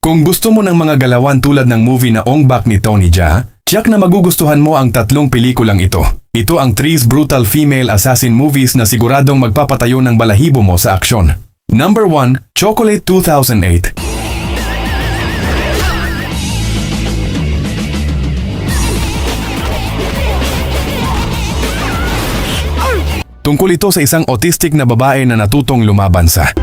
Kung gusto mo ng mga galawan tulad ng movie na Ong Bak ni Tony Jaa, tiyak na magugustuhan mo ang tatlong pelikulang ito. Ito ang 3 brutal female assassin movies na siguradong magpapatayo ng balahibo mo sa aksyon. Number 1, Chocolate 2008. Tungkol ito sa isang autistic na babae na natutong lumaban sa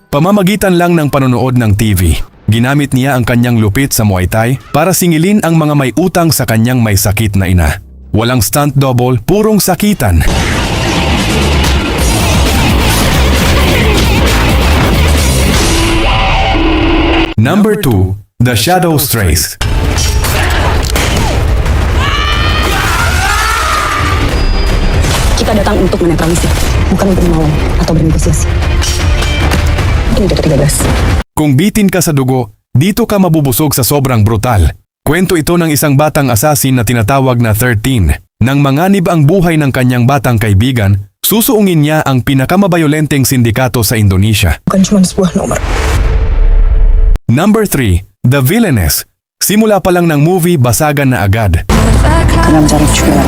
pamamagitan lang ng panonood ng TV. Ginamit niya ang kanyang lupit sa Muay Thai para singilin ang mga may utang sa kanyang may sakit na ina. Walang stunt double, purong sakitan. Number 2, The Shadow Strays. Kita datang untuk menetralisir, bukan untuk melawan atau bernegosiasi. Ini Dota 13. Kung bitin ka sa dugo, dito ka mabubusog sa sobrang brutal. Kwento ito ng isang batang asasin na tinatawag na 13. Nang manganib ang buhay ng kanyang batang kaibigan, susuungin niya ang pinakamabayolenteng sindikato sa Indonesia. Bukan cuma sebuah nomor. Number 3, The Villainess. Simula pa lang ng movie, basagan na agad. Karena mencari juga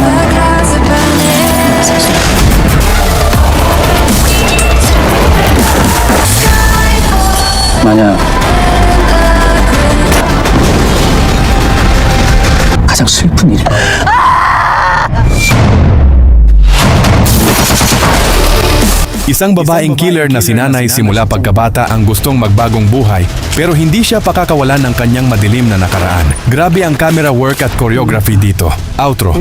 만약 가장 슬픈 일이 Isang babaeng killer na sinanay simula pagkabata ang gustong magbagong buhay pero hindi siya pakakawalan ng kanyang madilim na nakaraan. Grabe ang camera work at choreography dito. Outro.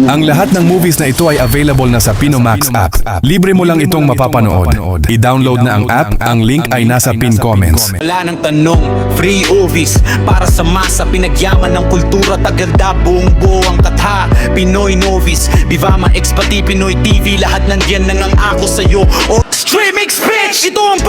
Ang lahat ng movies na ito ay available na sa Pinomax app. Libre mo lang itong mapapanood. I-download na ang app, ang link ay nasa pin comments. Wala nang tanong, free movies para sa masa, pinagyaman ng kultura, tagalda, buong buo ang katha. Pinoy Novice, Vivama X pati Pinoy TV, lahat nandiyan nang ang ako sa'yo. Streaming speech, ito ang